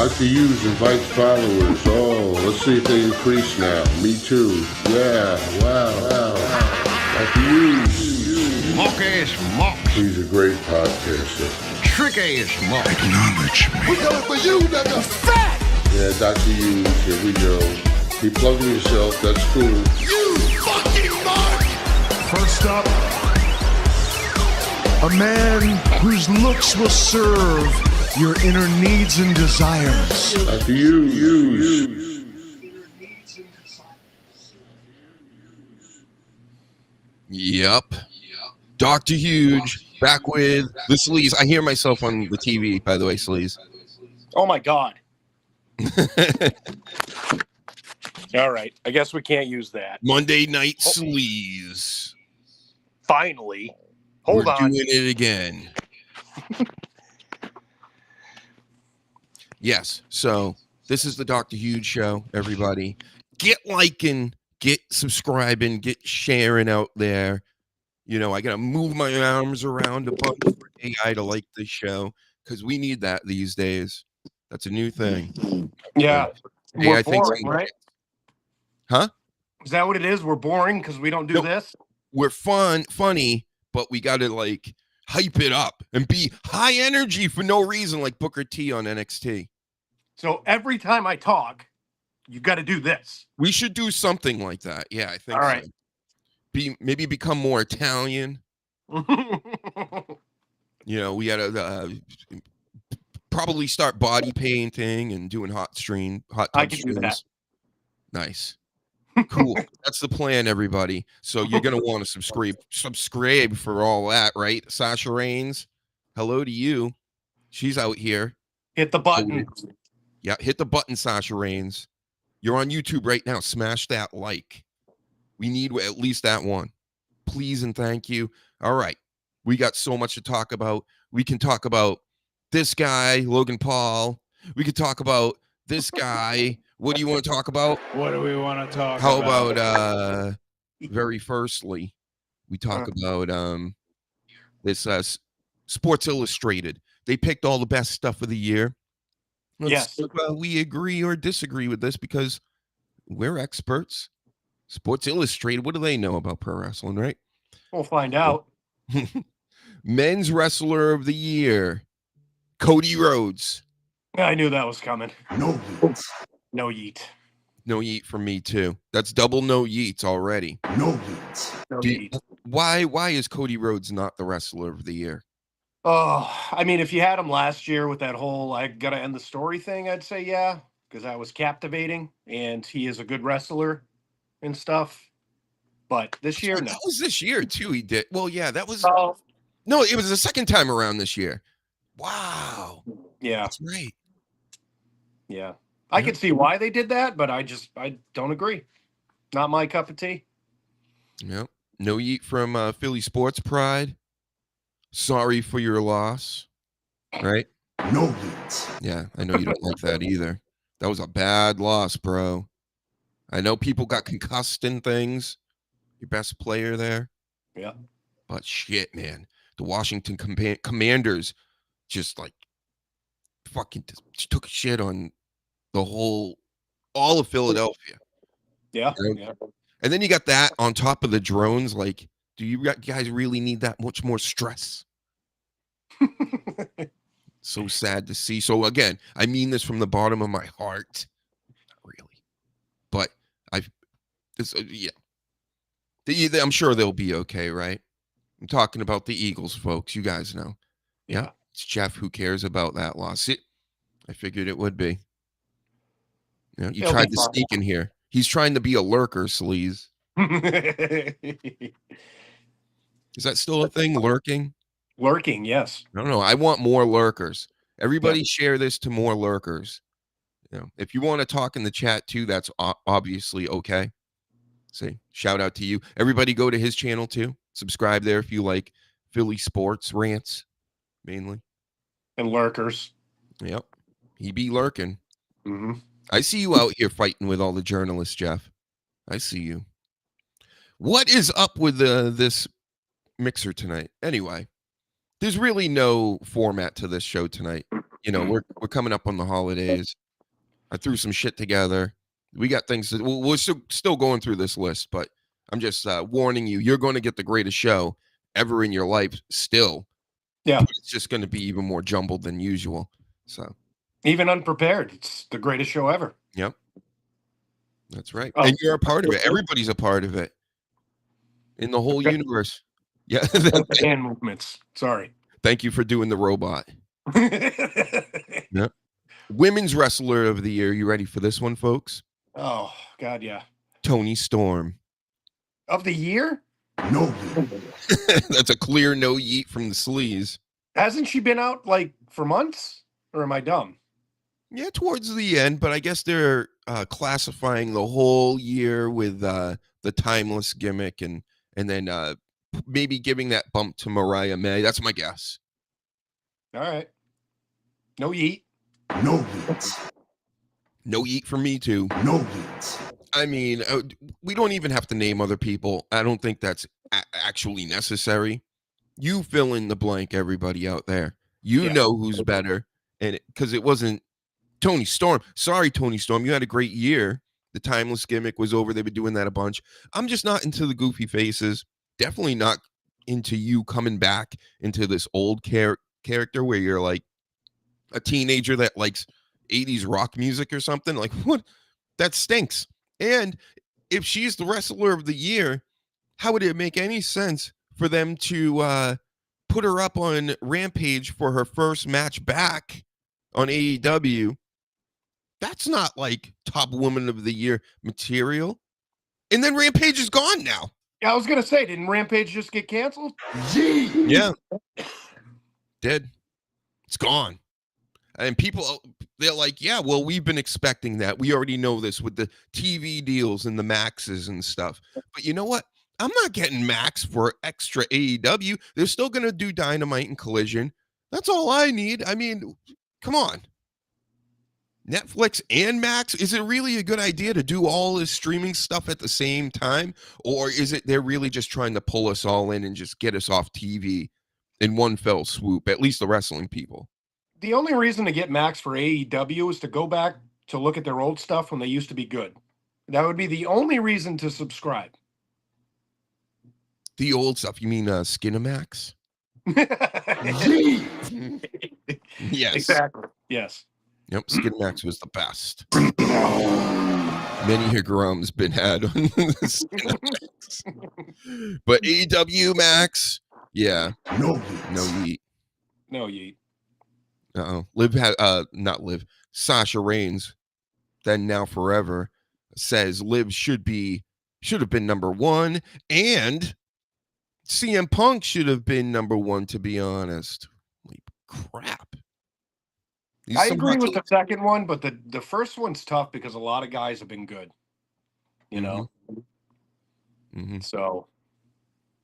Dr. Hughes invites followers. Oh, let's see if they increase now. Me too. Yeah, wow. Dr. Hughes. Mock-ass mock. He's a great podcaster. Trick-ass mock. Acknowledge me. We coming for you, nigga. Fat! Yeah, Dr. Hughes, here we go. He plugged himself, that's cool. You fucking mark! First up, a man whose looks will serve your inner needs and desires. Dr. Hughes. Yep. Dr. Huge back with the Sleaze. I hear myself on the TV, by the way, Sleaze. Oh my God. All right. I guess we can't use that. Monday Night Sleaze. Finally. Hold We're on. doing it again. Yes. So this is the Dr. Huge Show, everybody. Get liking, get subscribing, get sharing out there. You know, I got to move my arms around a bunch for AI to like this show because we need that these days. That's a new thing. Yeah. Hey, We're I think boring, right? Huh? Is that what it is? We're boring because we don't do this? We're funny, but we got to like hype it up and be high energy for no reason like Booker T on NXT. So every time I talk, you got to do this. We should do something like that. Yeah, I think All right. so. Maybe become more Italian. You know, we got to probably start body painting and doing hot tub I can do streams. that. Nice. Cool. That's the plan, everybody. So you're going to want to subscribe for all that, right? Sasha Reigns, hello to you. She's out here. Hit the button. Yeah, hit the button, Sasha Reigns. You're on YouTube right now. Smash that like. We need at least that one. Please and thank you. All right. We got so much to talk about. We can talk about this guy, Logan Paul. We could talk about this guy. What do you want to talk about? What do we want to talk How about? about very firstly, we talk about this Sports Illustrated. They picked all the best stuff of the year. Yes. We agree or disagree with this because we're experts. Sports Illustrated, what do they know about pro wrestling, right? We'll find out. Men's Wrestler of the Year, Cody Rhodes. I knew that was coming. No yeets. No yeet. No yeet from me too. That's double no yeets already. No yeets. No yeet. Why is Cody Rhodes not the Wrestler of the Year? Oh, I mean, if you had him last year with that whole I gotta end the story thing, I'd say yeah, because that was captivating and he is a good wrestler and stuff. But this year, no. That was this year too. He did. Well, yeah, that was Oh, no, it was the second time around this year. Wow. yeah, That's right. yeah. I could see why they did that, but I don't agree. Not my cup of tea. Yep. No yeet from Philly Sports Pride. Sorry for your loss. Right? No yeets. Yeah, I know you don't like that either. That was a bad loss, bro. I know people got concussed and things. Your best player there. Yeah. But shit, man. The Washington Commanders just like fucking just took a shit on all of Philadelphia. Yeah. You know? Yeah. And then you got that on top of the drones. Like, do you guys really need that much more stress? So sad to see. So again, I mean this from the bottom of my heart. Not really. But yeah. I'm sure they'll be okay, right? I'm talking about the Eagles, folks. You guys know. Yeah. It's Jeff who cares about that loss. I figured it would be. You know, you tried to sneak in here. He's trying to be a lurker, Sleaze. Is that still a thing? Lurking? Lurking, yes. I don't know. I want more lurkers. Everybody share this to more lurkers. You know, if you want to talk in the chat too, that's obviously okay. See, shout out to you. Everybody go to his channel too. Subscribe there if you like Philly sports rants, mainly. And lurkers. Yep. He be lurking. Mm-hmm. I see you out here fighting with all the journalists, Jeff. I see you. What is up with this mixer tonight? Anyway, there's really no format to this show tonight. you know, we're coming up on the holidays. I threw some shit together. We got things that we're still going through this list, but I'm just warning you, you're going to get the greatest show ever in your life still. Yeah. But it's just going to be even more jumbled than usual. So Even unprepared, it's the greatest show ever. yep. That's right. Oh. And you're a part of it. Everybody's a part of it. In the whole universe. Yeah. Hand movements. Sorry. Thank you for doing the robot. Yep. Women's Wrestler of the Year. You ready for this one, folks? Oh, God, yeah. Toni Storm. Of the year? No yeet. That's a clear no yeet from the sleaze. Hasn't she been out like for months? Or am I dumb? Yeah, towards the end, but I guess they're classifying the whole year with the timeless gimmick and then maybe giving that bump to Mariah May. That's my guess. All right. No yeet. No yeet. No yeet for me too. No yeet. I mean, we don't even have to name other people. I don't think that's actually necessary. You fill in the blank, everybody out there. You know who's better, and because it wasn't Toni Storm. Sorry, Toni Storm. You had a great year. The timeless gimmick was over. They've been doing that a bunch. I'm just not into the goofy faces. Definitely not into you coming back into this old character where you're like a teenager that likes 80s rock music or something. Like, what? That stinks. And if she's the wrestler of the year, how would it make any sense for them to put her up on Rampage for her first match back on AEW? That's not like top woman of the year material. And then Rampage is gone now. Yeah, I was going to say, didn't Rampage just get canceled? Yeah. Dead. It's gone. And people, they're like, yeah, well, we've been expecting that. We already know this with the TV deals and the maxes and stuff. But you know what? I'm not getting max for extra AEW. They're still going to do Dynamite and Collision. That's all I need. I mean, come on. Netflix and Max, is it really a good idea to do all this streaming stuff at the same time? Or is it they're really just trying to pull us all in and just get us off TV in one fell swoop, at least the wrestling people? The only reason to get Max for AEW is to go back to look at their old stuff when they used to be good. That would be the only reason to subscribe. The old stuff, you mean Skinamax? Yes. Exactly. Yes. Yep, Skinamax was the best. Many higrums been had on Skinamax. But AEW Max, yeah. No yeet. No yeet. No yeet. Uh-oh. Liv had not Liv. Sasha Reigns, then now forever, says Liv should have been number one, and CM Punk should have been number one, to be honest. Holy crap. I agree with the second one, but the first one's tough because a lot of guys have been good. You know? Mm-hmm. So,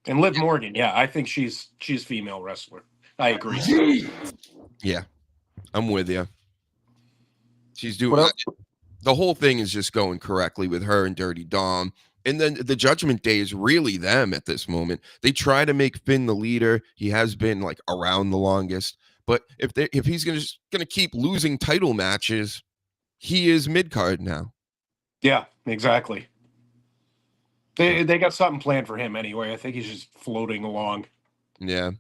and Liv Morgan, yeah, I think she's female wrestler. I agree. Yeah, I'm with you. She's doing the whole thing is just going correctly with her and Dirty Dom. And then the Judgment Day is really them at this moment. They try to make Finn the leader. He has been like around the longest. But if he's gonna keep losing title matches, he is mid-card now. Yeah, exactly. They got something planned for him anyway. I think he's just floating along. Yeah.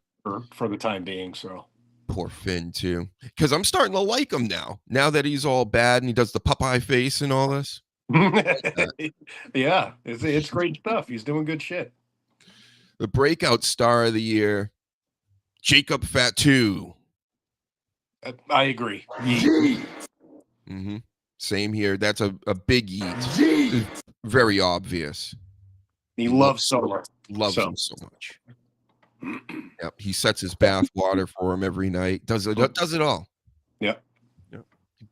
For the time being, so. Poor Finn too. Because I'm starting to like him now. Now that he's all bad and he does the Popeye face and all this. Yeah, it's great stuff. He's doing good shit. The breakout star of the year, Jacob Fatu. I agree. Mm-hmm. Same here. That's a big yeet. Very obvious. He loves Solo. Loves him so much. Yep. He sets his bath water for him every night. Does it all. Yep.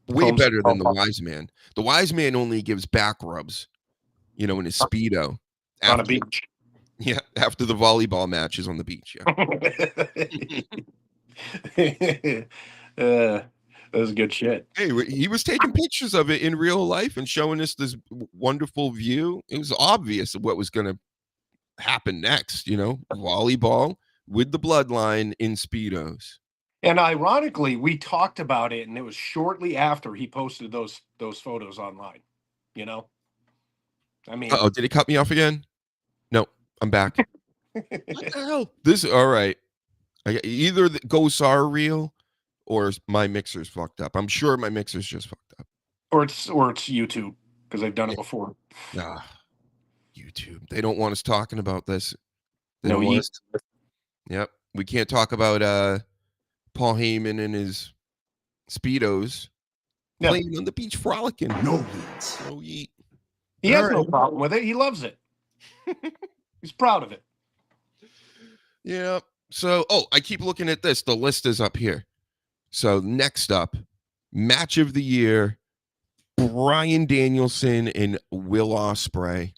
Way better than the wise man. The wise man only gives back rubs, in his Speedo. On a beach. Yeah, after the volleyball matches on the beach. Yeah. That was good shit. Hey, he was taking pictures of it in real life and showing us this wonderful view. It was obvious what was going to happen next, volleyball with the bloodline in Speedos. And ironically, we talked about it, and it was shortly after he posted those photos online. You know, I mean, Oh, did it cut me off again? No, I'm back. What the hell? This all right. Either the ghosts are real or my mixer's fucked up. I'm sure my mixer's just fucked up. or it's YouTube because they've done it before. Ah, YouTube. They don't want us talking about this. They No don't want yeet. us. Yep. We can't talk about Paul Heyman and his Speedos Yeah. playing on the beach frolicking. No heat. No yeet. He has All no right. problem with it. He loves it. He's proud of it. Yeah. So, I keep looking at this. The list is up here. So, next up, match of the year, Bryan Danielson and Will Ospreay.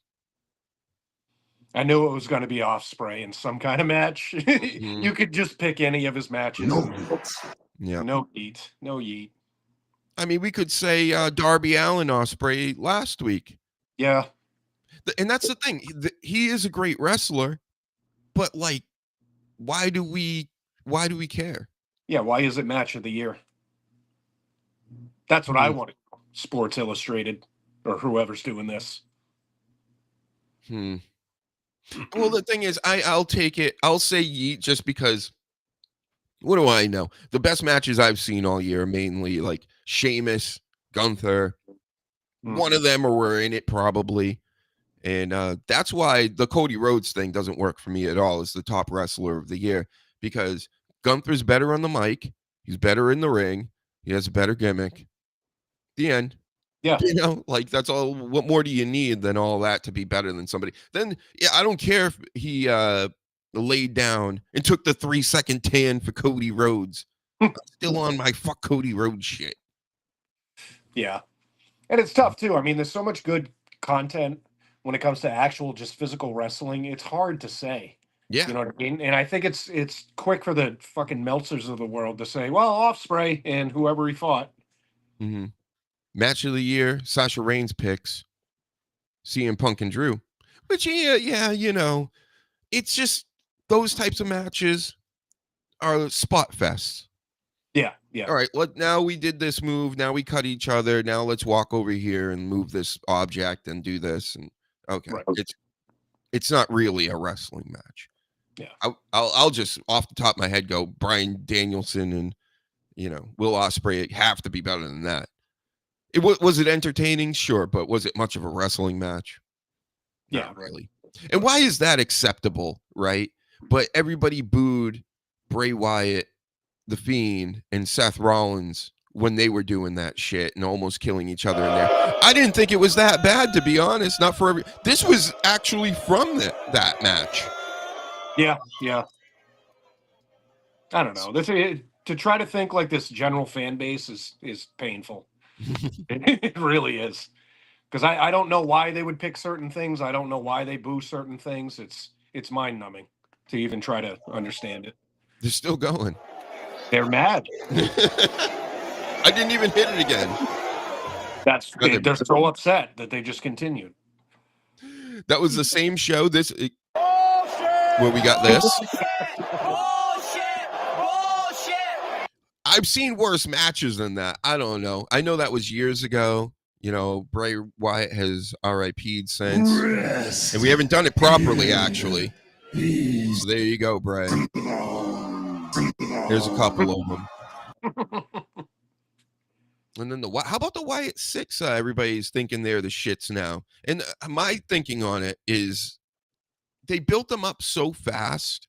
I knew it was going to be Ospreay in some kind of match. You could just pick any of his matches. No heat. Yeah. No yeet. No yeet. I mean, we could say Darby Allin Ospreay last week. Yeah. And that's the thing. He is a great wrestler, but like, why do we care? Yeah. Why is it match of the year? That's what I want. Sports Illustrated or whoever's doing this. Well, the thing is, I'll take it. I'll say yeet just because. What do I know? The best matches I've seen all year, mainly like Sheamus, Gunther. One of them were in it probably. And that's why the Cody Rhodes thing doesn't work for me at all as the top wrestler of the year, because Gunther's better on the mic. He's better in the ring. He has a better gimmick. The end. Yeah. You know, like that's all. What more do you need than all that to be better than somebody? Then, yeah, I don't care if he laid down and took the 3-second tan for Cody Rhodes. I'm still on my fuck Cody Rhodes shit. Yeah. And it's tough too. I mean, there's so much good content when it comes to actual just physical wrestling. It's hard to say. Yeah. You know what I mean? And I think it's quick for the fucking Meltzers of the world to say, well, Ospreay and whoever he fought. Mm-hmm. Match of the year, Sasha Reigns picks CM Punk and Drew. Which, yeah, you know, it's just those types of matches are spot fests. Yeah, yeah. All right, now we did this move. Now we cut each other. Now let's walk over here and move this object and do this. And okay, Right. It's not really a wrestling match. Yeah, I'll just off the top of my head go Bryan Danielson and Will Ospreay have to be better than that. Was it entertaining? Sure, but was it much of a wrestling match? Not really. And why is that acceptable, right? But everybody booed Bray Wyatt, The Fiend, and Seth Rollins when they were doing that shit and almost killing each other in there. I didn't think it was that bad, to be honest. Not for this was actually from that match. Yeah. I don't know. To try to think like this general fan base is painful. It really is. Because I don't know why they would pick certain things. I don't know why they boo certain things. It's mind-numbing to even try to understand it. They're still going. They're mad. I didn't even hit it again. They're so upset that they just continued. That was the same show. Where we got this. I've seen worse matches than that. I don't know. I know that was years ago. Bray Wyatt has RIP'd since. And we haven't done it properly, actually. So there you go, Bray. There's a couple of them. And then how about the Wyatt 6? Everybody's thinking they're the shits now. And my thinking on it is they built them up so fast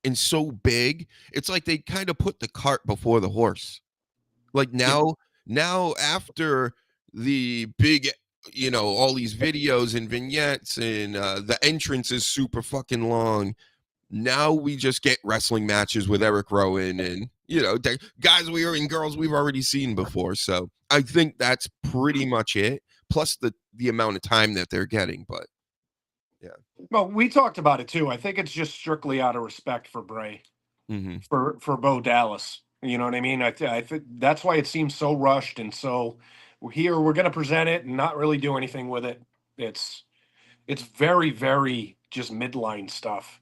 and so big. It's like they kind of put the cart before the horse. Like now after the big, all these videos and vignettes and the entrance is super fucking long. Now we just get wrestling matches with Eric Rowan and, guys and girls we've already seen before. So I think that's pretty much it. Plus the amount of time that they're getting. But yeah. Well, we talked about it too. I think it's just strictly out of respect for Bray, for Bo Dallas. You know what I mean? I think that's why it seems so rushed and so here we're going to present it and not really do anything with it. It's very, very just midline stuff.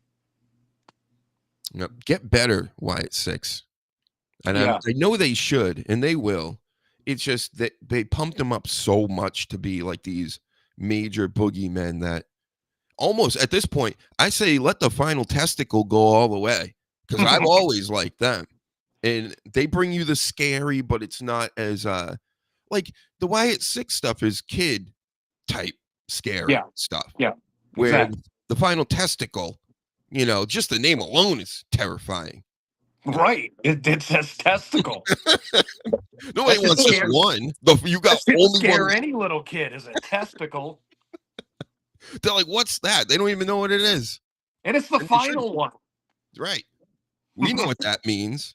Get better, Wyatt 6. And Yeah. I know they should, and they will. It's just that they pumped them up so much to be like these major boogeymen that almost at this point, I say let the final testicle go all the way because I've always liked them. And they bring you the scary, but it's not as like the Wyatt Six stuff is kid type scary stuff. Yeah. Where Exactly. the final testicle, just the name alone is terrifying. Right. It says testicle. Nobody That wants should just scare- one. You got That should only scare one. any little kid is a testicle. They're like, what's that? They don't even know what it is. And it's the And they should. final one. Right. We know what that means.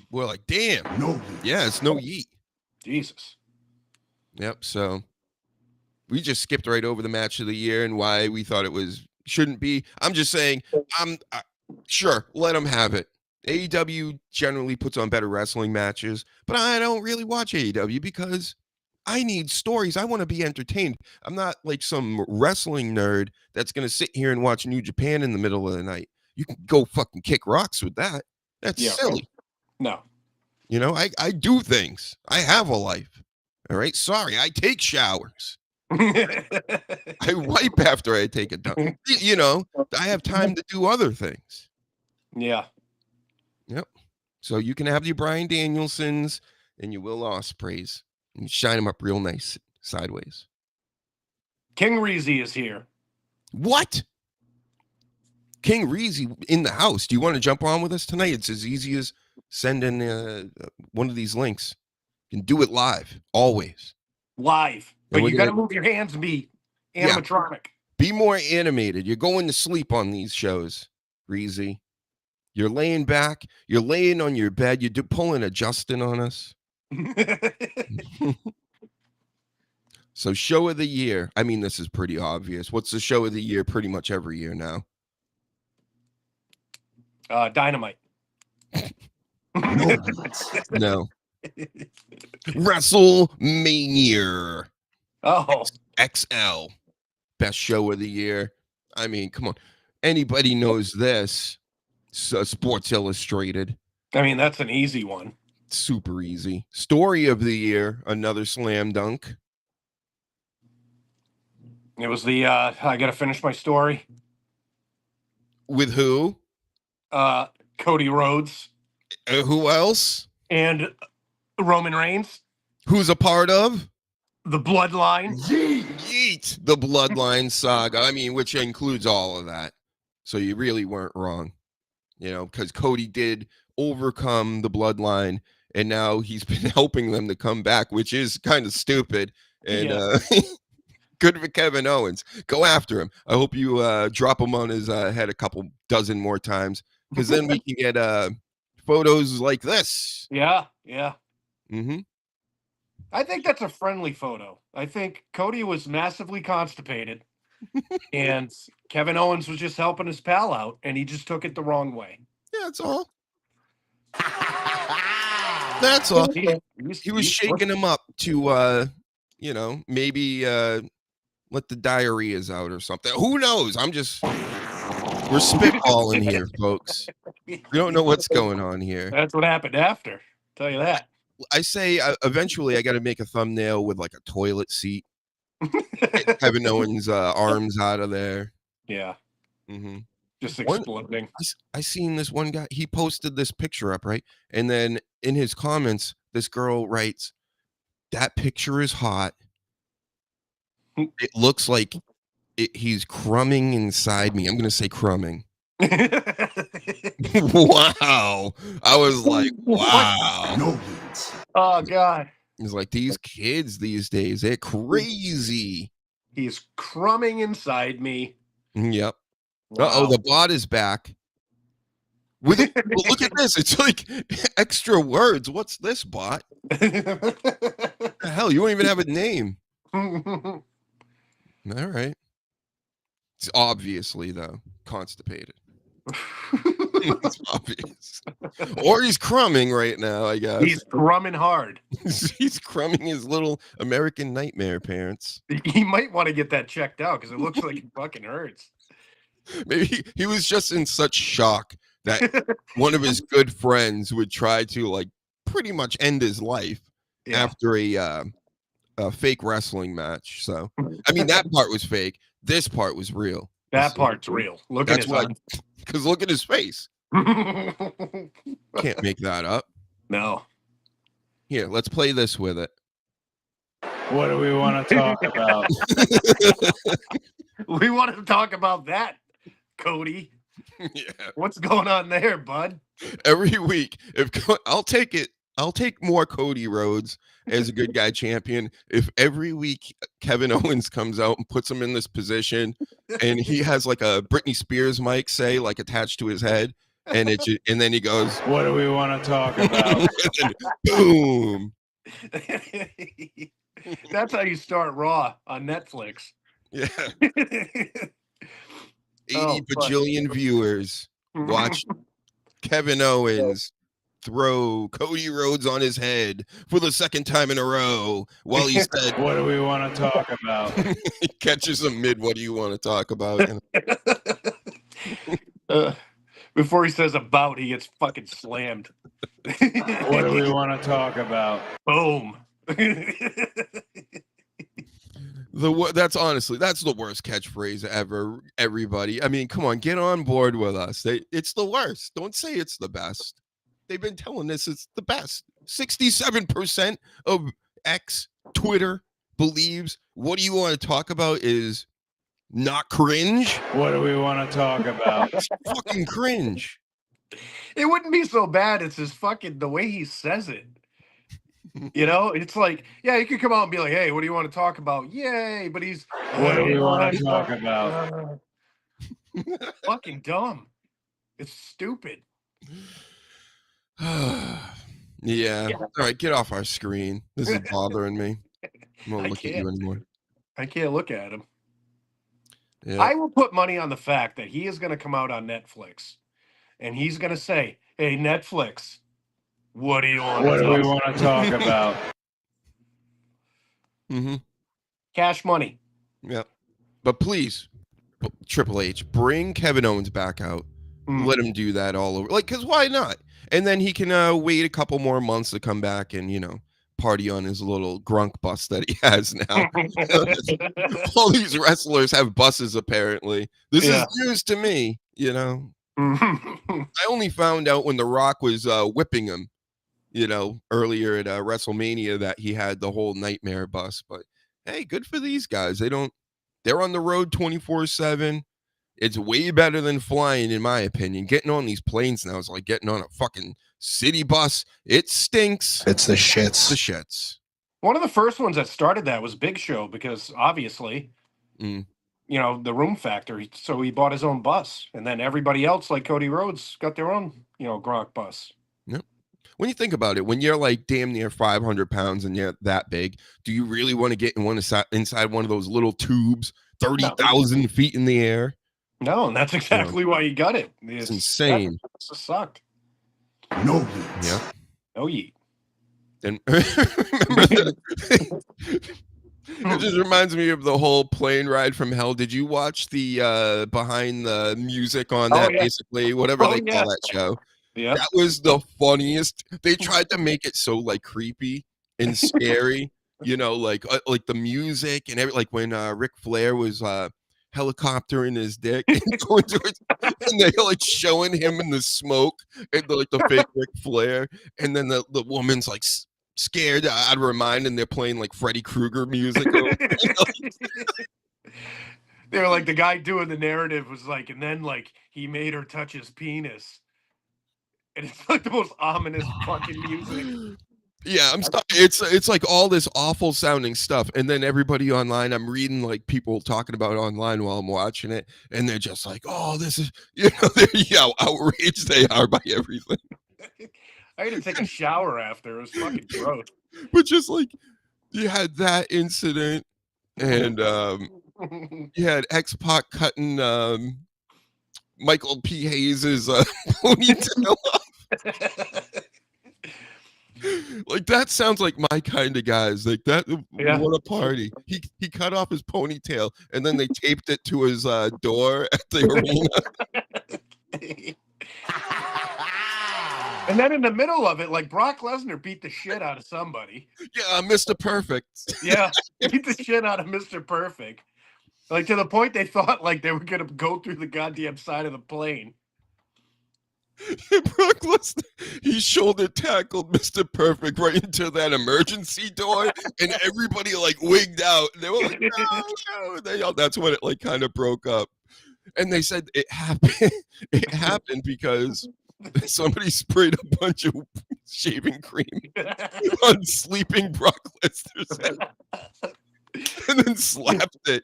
We're like, damn. No. Yeah, it's no yeet. Jesus. Yep. So we just skipped right over the match of the year and why we thought it shouldn't be. I'm just saying, sure, let them have it. AEW generally puts on better wrestling matches, but I don't really watch AEW because I need stories. I want to be entertained. I'm not like some wrestling nerd that's going to sit here and watch New Japan in the middle of the night. You can go fucking kick rocks with that. That's silly. No. I do things. I have a life. All right. Sorry. I take showers. I wipe after I take a dump. I have time to do other things. Yeah. Yep. So you can have your Bryan Danielsons and your Will Ospreys and shine them up real nice sideways. King Reezy is here. What? King Reezy in the house. Do you want to jump on with us tonight? It's as easy as sending one of these links. You can do it live, always. Live. But you got to move your hands and be animatronic. Be more animated. You're going to sleep on these shows, Reezy. You're laying back. You're laying on your bed. You're pulling a Justin on us. So show of the year. I mean, this is pretty obvious. What's the show of the year pretty much every year now? Dynamite. No. WrestleMania. Oh. XL. Best show of the year. I mean, come on. Anybody knows this. Sports Illustrated. I mean, that's an easy one. Super easy. Story of the year. Another slam dunk. It was the I got to finish my story. With who? Cody Rhodes. Who else? And Roman Reigns. Who's a part of? The Bloodline. Yeet. The Bloodline saga. I mean, which includes all of that. So you really weren't wrong. Because Cody did overcome the Bloodline, and now he's been helping them to come back, which is kind of stupid. And good for Kevin Owens. Go after him. I hope you drop him on his head a couple dozen more times, because then we can get photos like this. Yeah. Mm-hmm. I think that's a friendly photo. I think Cody was massively constipated, and Kevin Owens was just helping his pal out, and he just took it the wrong way. Yeah, that's all. That's all. He was shaking him up to, maybe let the diarrheas out or something. Who knows? We're spitballing here, folks. We don't know what's going on here. That's what happened after. Tell you that. I say eventually I got to make a thumbnail with like a toilet seat. Kevin Owens' arms out of there. Yeah. Mm-hmm. Just exploding. I seen this one guy. He posted this picture up, right? And then in his comments, this girl writes, "That picture is hot. It looks like he's crumbing inside me." I'm going to say crumbing. Wow. I was like, wow. No beats. Oh, God. It's like these kids these days, they're crazy. He's crumbing inside me. Yep. Wow. Uh-oh, the bot is back. Look at this. It's like extra words. What's this, bot? The hell, you don't even have a name. All right. It's obviously, though, constipated. It's obvious. Or he's crumbing right now, I guess. He's crumbing hard. He's crumbing his little American Nightmare pants. He might want to get that checked out because it looks like it fucking hurts. Maybe he was just in such shock that one of his good friends would try to like pretty much end his life after a fake wrestling match. So, I mean, that part was fake. This part was real. That part's real. Look at his eyes. Because look at his face. Can't make that up. No. Here, let's play this with it. What do we want to talk about? We want to talk about that, Cody. Yeah. What's going on there, bud? Every week, I'll take it. I'll take more Cody Rhodes as a good guy champion if every week Kevin Owens comes out and puts him in this position, and he has like a Britney Spears mic, say, like attached to his head, and and then he goes, "What do we want to talk about?" And boom. That's how you start Raw on Netflix. Yeah. 80 bajillion viewers watch Kevin Owens throw Cody Rhodes on his head for the second time in a row while he said, "What do we want to talk about?" He catches him mid, "What do you want to talk about?" Before he says "about," he gets fucking slammed. What do we want to talk about? Boom. That's the worst catchphrase ever, everybody. I mean, come on, get on board with us. It's the worst. Don't say it's the best. They've been telling us it's the best. 67% of Twitter believes what do you want to talk about is not cringe. What do we want to talk about? It's fucking cringe. It wouldn't be so bad. It's his fucking the way he says it. You know, it's like, yeah, you could come out and be like, "Hey, what do you want to talk about?" Yay, but he's what do we want to talk about? Fucking dumb. It's stupid. Yeah. All right, get off our screen. This is bothering me. I won't look at you anymore. I can't look at him. Yeah. I will put money on the fact that he is going to come out on Netflix and he's going to say, "Hey, Netflix, what do you want? What do we want to talk about?" Mm-hmm. Cash money. Yeah. But please, Triple H, bring Kevin Owens back out. Let him do that all over. Like, because why not? And then he can wait a couple more months to come back and, party on his little grunk bus that he has now. All these wrestlers have buses, apparently. This is news to me, I only found out when The Rock was whipping him, earlier at WrestleMania that he had the whole nightmare bus. But hey, good for these guys. They're on the road 24/7. It's way better than flying, in my opinion. Getting on these planes now is like getting on a fucking city bus. It stinks. It's the shits. The shits. One of the first ones that started that was Big Show because obviously, the room factor. So he bought his own bus. And then everybody else, like Cody Rhodes, got their own, Gronk bus. Yep. When you think about it, when you're like damn near 500 pounds and you're that big, do you really want to get inside one of those little tubes, 30,000 feet in the air? No, and that's exactly why you got it. It's insane. That just sucked. No yeet. Yeah. No yeet. And it just reminds me of the whole plane ride from hell. Did you watch the behind the music on that? Basically, whatever they call that show. Yeah, that was the funniest. They tried to make it so like creepy and scary, like the music and like when Ric Flair was helicoptering his dick and they're like showing him in the smoke and the fake Ric Flair, and then the woman's like scared out of her mind and they're playing like Freddy Krueger music. They were like, the guy doing the narrative was like, and then like he made her touch his penis, and it's like the most ominous fucking music. Yeah, it's like all this awful sounding stuff, and then everybody online, I'm reading like people talking about it online while I'm watching it, and they're just like, "Oh, this is," how outraged they are by everything. I had to take a shower after. It was fucking gross. But just like you had that incident, and you had X-Pac cutting Michael P. Hayes' ponytail off. Like that sounds like my kind of guys. Like that, what a party! He cut off his ponytail and then they taped it to his door at the arena. And then in the middle of it, like Brock Lesnar beat the shit out of somebody. Yeah, Mr. Perfect. Yeah, beat the shit out of Mr. Perfect. Like to the point they thought like they were gonna go through the goddamn side of the plane. Brock Lesnar, he shoulder tackled Mr. Perfect right into that emergency door, and everybody like wigged out. They were like, no. They all, that's when it like kind of broke up. And they said it happened. It happened because somebody sprayed a bunch of shaving cream on sleeping Brock Lesnar's head and then slapped it.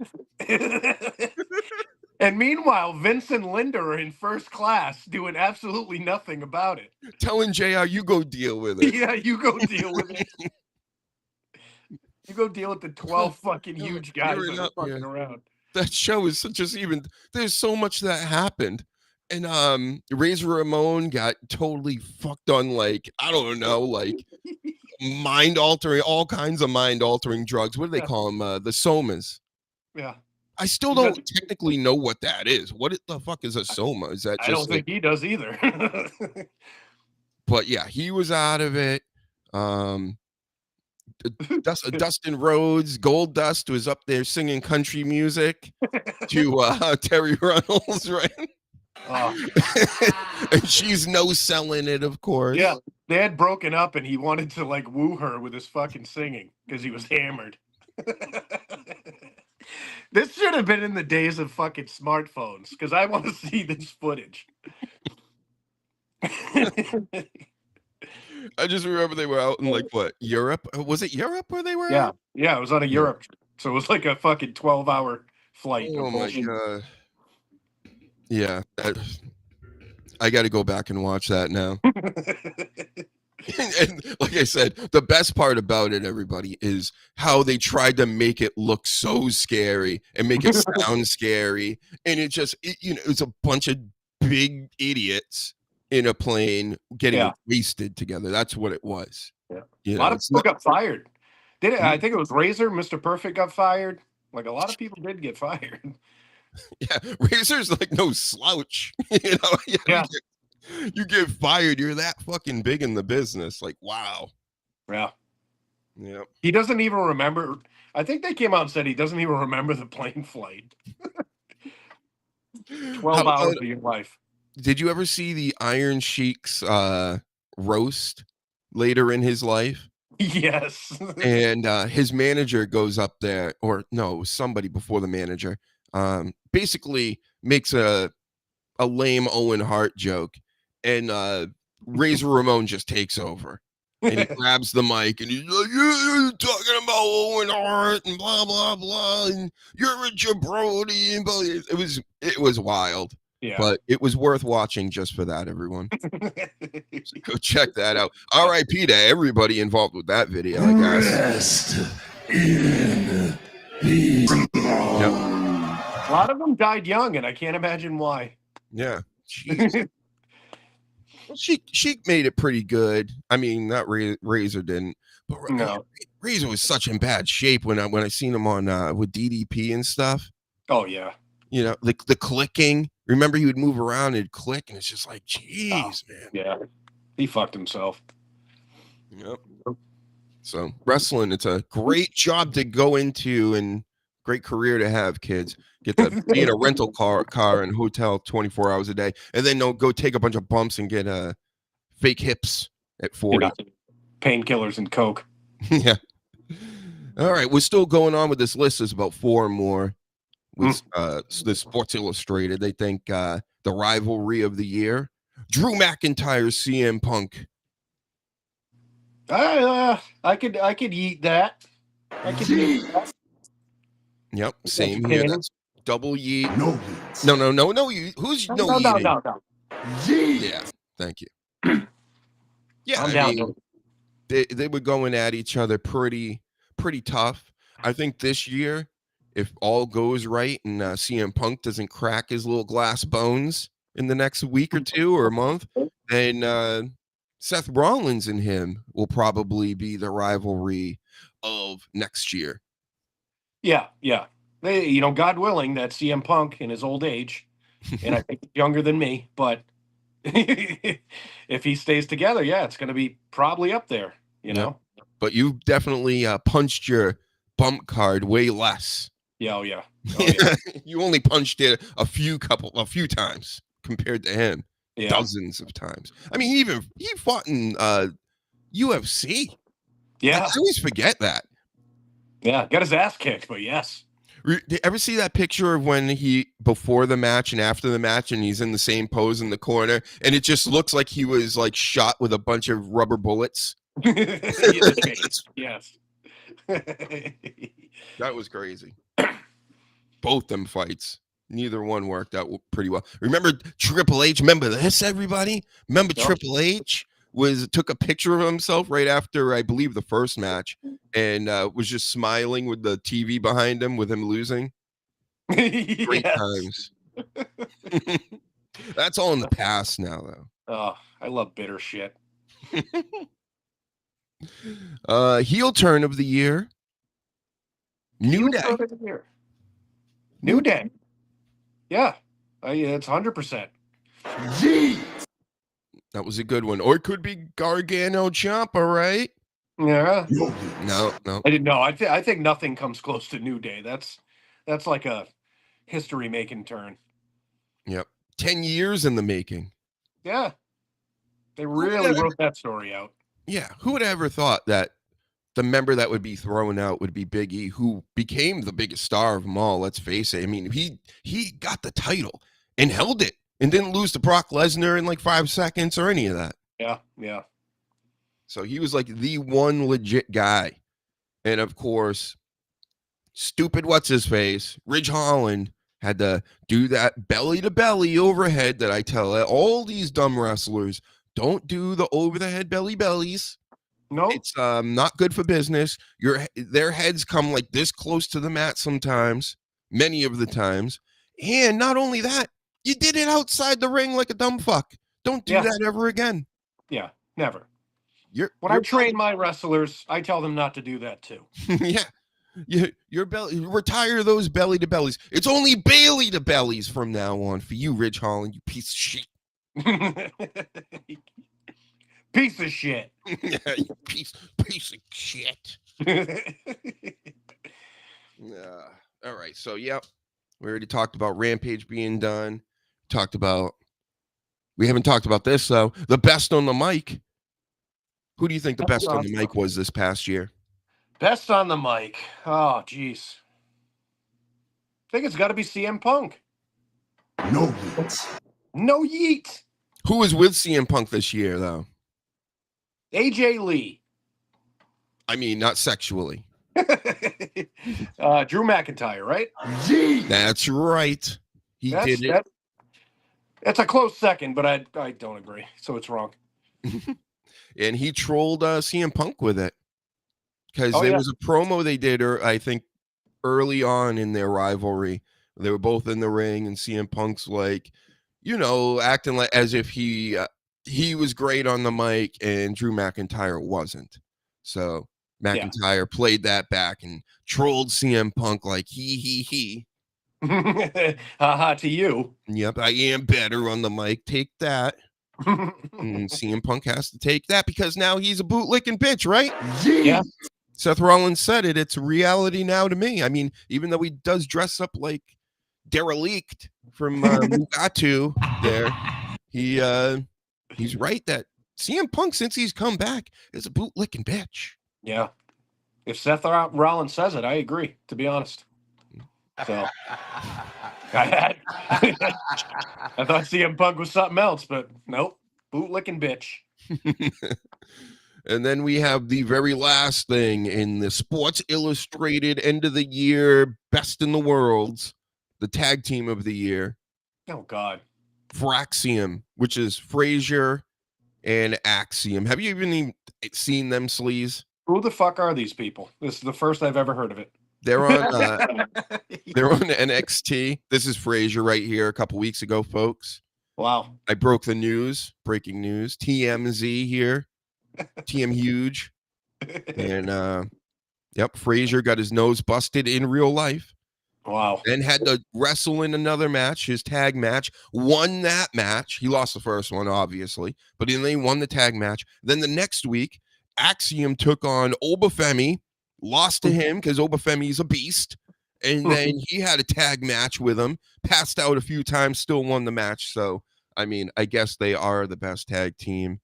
And meanwhile, Vince and Linda are in first class doing absolutely nothing about it. Telling JR, you go deal with it. Yeah, you go deal with it. You go deal with the 12 fucking huge guys that are fucking around. That show is just even, there's so much that happened. And Razor Ramon got totally fucked on, like, I don't know, like mind altering, all kinds of mind altering drugs. What do they call them? The somas. Yeah. I still don't technically know what that is. What the fuck is a soma? Is that just I don't think he does either. But yeah, he was out of it. Dustin Rhodes, Gold Dust was up there singing country music to Terry Runnels, right? And she's no selling it, of course. Yeah, they had broken up and he wanted to like woo her with his fucking singing because he was hammered. This should have been in the days of fucking smartphones because I want to see this footage. I just remember they were out in like what, Europe? Was it Europe where they were? Yeah, yeah, it was on a Europe trip. So it was like a fucking 12-hour flight. Oh my god. Yeah, I got to go back and watch that now. And like I said, the best part about it, everybody, is how they tried to make it look so scary and make it sound scary. And it just, it's a bunch of big idiots in a plane getting wasted together. That's what it was. Yeah. A lot of people got fired. Did it? I think it was Razor, Mr. Perfect got fired. Like a lot of people did get fired. Yeah, Razor's like no slouch. You get fired, you're that fucking big in the business. Like, wow. Yeah. Yeah. He doesn't even remember. I think they came out and said he doesn't even remember the plane flight. 12 hours of your life. Did you ever see the Iron Sheik's roast later in his life? Yes. And his manager goes up there, or no, it was somebody before the manager. Basically makes a lame Owen Hart joke, and Razor Ramon just takes over, and he grabs the mic and he's like, "You're talking about Owen Hart and blah blah blah, and you're a jabroni." And blah. It was wild, but it was worth watching just for that. Everyone, so go check that out. R.I.P. to everybody involved with that video. I guess. Rest in peace. Yep. A lot of them died young, and I can't imagine why. Yeah. Well, she made it pretty good. I mean, not Razor didn't, but no. Razor was such in bad shape when I seen him on with DDP and stuff. Oh yeah. The clicking. Remember, he would move around and click, and it's just like, jeez, man. Yeah. He fucked himself. Yep. So wrestling, it's a great job to go into and great career to have, kids. Get to be in a rental car and hotel 24 hours a day, and then go take a bunch of bumps and get fake hips at 40. Yeah. Painkillers and coke. Yeah. All right, we're still going on with this list. There's about 4 more. With the Sports Illustrated, they think the rivalry of the year: Drew McIntyre, CM Punk. I could eat that. I could eat that. Yep, same here. That's double yeet. No. No. Who's no yeeting? No. Yeah, thank you. Yeah, I mean, they were going at each other pretty tough. I think this year, if all goes right and CM Punk doesn't crack his little glass bones in the next week or 2 or a month, then Seth Rollins and him will probably be the rivalry of next year. Yeah. God willing, that CM Punk in his old age, and I think younger than me, but If he stays together, yeah, it's going to be probably up there, you Yep. know? But you've definitely punched your bump card way less. Yeah, oh yeah. Oh, yeah. You only punched it a few times compared to him. Yeah. Dozens of times. I mean, he fought in UFC. Yeah. I always forget that. Yeah. Got his ass kicked, but yes. Did you ever see that picture of when before the match and after the match, and he's in the same pose in the corner, and it just looks like he was like shot with a bunch of rubber bullets? Yes. That was crazy. Both them fights. Neither one worked out pretty well. Remember Triple H? Remember this, everybody? Remember Triple H took a picture of himself right after, I believe, the first match, and was just smiling with the TV behind him with him losing. Great times. That's all in the past now, though. Oh, I love bitter shit. Heel turn of the year. New Day. New Day. Yeah. It's 100%. That was a good one. Or it could be Gargano Ciampa, right? Yeah. No. I didn't know. I think nothing comes close to New Day. That's like a history-making turn. Yep. 10 years in the making. Yeah. They really wrote that story out. Yeah. Who would have ever thought that the member that would be thrown out would be Big E, who became the biggest star of them all, let's face it. I mean, he got the title and held it and didn't lose to Brock Lesnar in like 5 seconds or any of that. Yeah. So he was like the one legit guy. And of course, stupid what's-his-face, Ridge Holland, had to do that belly-to-belly overhead that I tell all these dumb wrestlers, don't do the over-the-head bellies. No. It's not good for business. Their heads come like this close to the mat sometimes, many of the times. And not only that, you did it outside the ring like a dumb fuck. Don't do that ever again. Yeah, never. When I train my wrestlers, I tell them not to do that too. Yeah. Your belly, retire those belly to bellies. It's only Bailey to bellies from now on for you, Ridge Holland, you piece of shit. Piece of shit. Yeah, you piece of shit. Yeah. All right. So, yep. We already talked about Rampage being done. We haven't talked about this, though. The best on the mic. Who do you think the best on the mic was this past year? Best on the mic. Oh, jeez. I think it's got to be CM Punk. No yeet. No yeet. Who was with CM Punk this year, though? AJ Lee. I mean, not sexually. Drew McIntyre, right? That's right. He did it. That's a close second, but I don't agree. So it's wrong. And he trolled CM Punk with it. Because there was a promo they did, or I think early on in their rivalry. They were both in the ring, and CM Punk's like, acting like as if he was great on the mic, and Drew McIntyre wasn't. So McIntyre played that back and trolled CM Punk like he. Haha to you. Yep, I am better on the mic. Take that. And CM Punk has to take that because now he's a bootlicking bitch, right? Yeah. Seth Rollins said it. It's reality now to me. I mean, even though he does dress up like derelict from Mugatu there, he's right that CM Punk, since he's come back, is a bootlicking bitch. Yeah. If Seth Rollins says it, I agree, to be honest. So I thought CM Punk was something else, but nope. Bootlicking bitch. And then we have the very last thing in the Sports Illustrated end of the year best in the worlds, the tag team of the year. Oh God. Fraxium, which is Frazier and Axiom. Have you even seen them, sleaze? Who the fuck are these people? This is the first I've ever heard of it. They're on NXT. This is Frazier right here a couple weeks ago, folks. Wow. I broke the news, breaking news. TMZ here. TM Huge. And Frazier got his nose busted in real life. Wow. Then had to wrestle in another match, his tag match, won that match. He lost the first one, obviously, but then they won the tag match. Then the next week, Axiom took on Obafemi, lost to him because Obafemi's a beast. And then he had a tag match with him, passed out a few times, still won the match. So, I mean, I guess they are the best tag team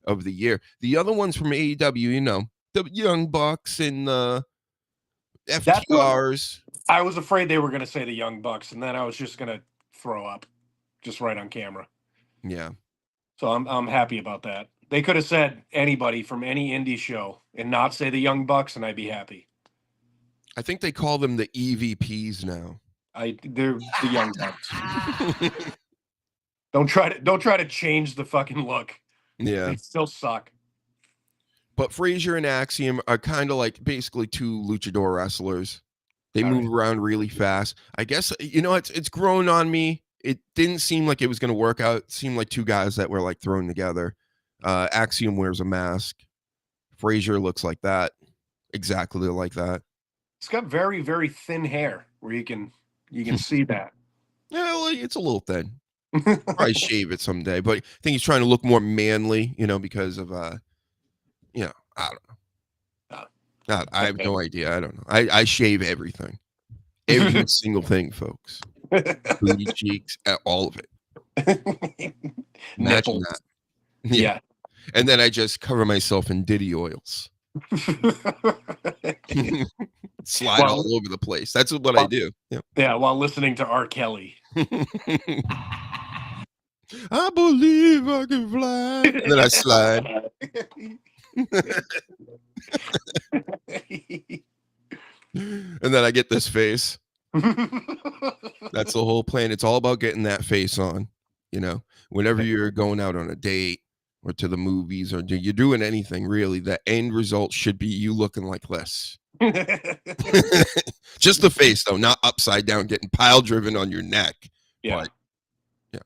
of the year. The other ones from AEW, you know, the Young Bucks and the FTRs. I was afraid they were going to say the Young Bucks, and then I was just going to throw up, just right on camera. Yeah. So I'm happy about that. They could have said anybody from any indie show and not say the Young Bucks, and I'd be happy. I think they call them the EVPs now. They're the Young Bucks. Don't try to change the fucking look. Yeah. They still suck. But Frazier and Axiom are kind of like basically two luchador wrestlers. They move around really fast. I guess, you know, it's grown on me. It didn't seem like it was going to work out. It seemed like two guys that were like thrown together. Axiom wears a mask. Frazier looks like that. Exactly like that. It's got very, very thin hair where you can see that. Yeah, well, it's a little thin. Probably shave it someday, but I think he's trying to look more manly, you know, because of you know, I don't know. I have no idea. I don't know. I shave everything. Every single thing, folks. Booty cheeks, all of it. Imagine that. Yeah. And then I just cover myself in Diddy oils. Slide all over the place. That's what I do. Yeah, while listening to R. Kelly. I believe I can fly. And then I slide. And then I get this face. That's the whole plan. It's all about getting that face on. You know, whenever you're going out on a date or to the movies or you're doing anything, really, the end result should be you looking like this. Just the face, though, not upside down, getting pile driven on your neck. Yeah. But, yeah.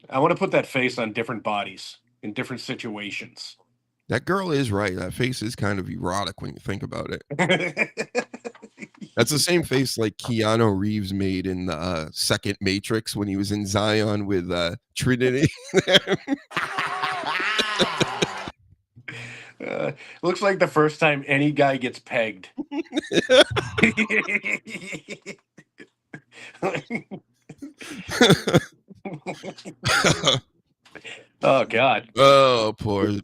I want to put that face on different bodies in different situations. That girl is right. That face is kind of erotic when you think about it. That's the same face like Keanu Reeves made in the second Matrix when he was in Zion with Trinity. Looks like the first time any guy gets pegged. Oh God. Oh,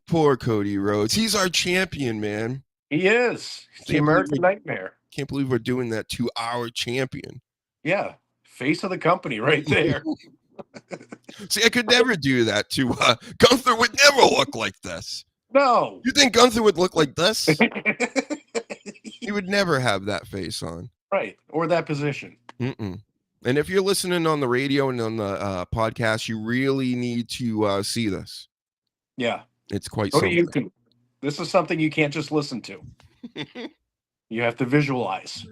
poor Cody Rhodes. He's our champion, man. He is. It's the American Nightmare. Can't believe we're doing that to our champion. Yeah. Face of the company right there. See, I could never do that to Gunther would never look like this. No. You think Gunther would look like this? He would never have that face on. Right. Or that position. Mm-mm. And if you're listening on the radio and on the podcast, you really need to see this. Yeah. It's quite Go to something. YouTube. This is something you can't just listen to. You have to visualize.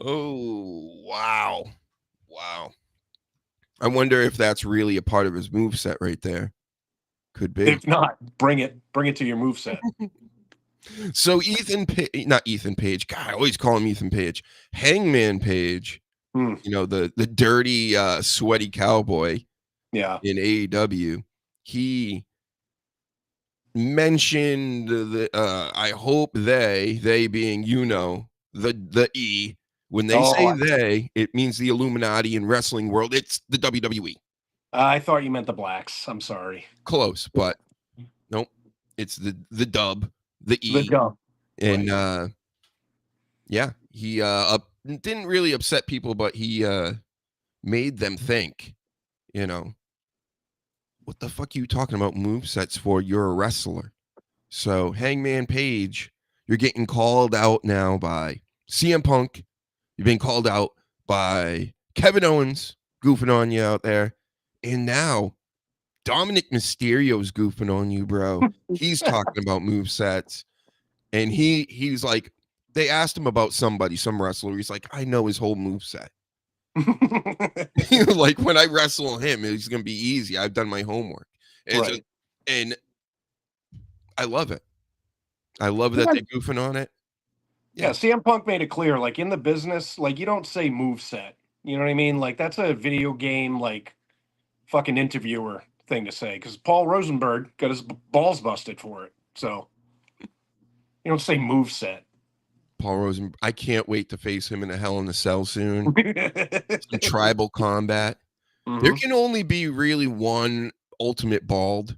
Oh, wow. Wow. I wonder if that's really a part of his moveset right there. Could be. If not, bring it to your moveset. So not Ethan Page. God, I always call him Ethan Page. Hangman Page. You know, the dirty, sweaty cowboy. Yeah. In AEW. He mentioned I hope they being, you know, the E. When they say they, it means the Illuminati in wrestling world. It's the WWE. I thought you meant the blacks. I'm sorry. Close, but nope. It's the dub, the E. The dub. And yeah, he didn't really upset people, but he made them think, you know, what the fuck are you talking about movesets for? You're a wrestler. So Hangman Page, you're getting called out now by CM Punk. You've been called out by Kevin Owens, goofing on you out there. And now Dominic Mysterio's goofing on you, bro. He's talking about movesets. And he's like, they asked him about some wrestler. He's like, I know his whole moveset. Like, when I wrestle him, it's going to be easy. I've done my homework. And I love it. I love that they're goofing on it. Yeah, CM Punk made it clear, like in the business, like you don't say move set. You know what I mean? Like that's a video game like fucking interviewer thing to say because Paul Rosenberg got his balls busted for it. So you don't say move set. Paul Rosen. I can't wait to face him in a Hell in a Cell soon. Some tribal combat. There can only be really one ultimate bald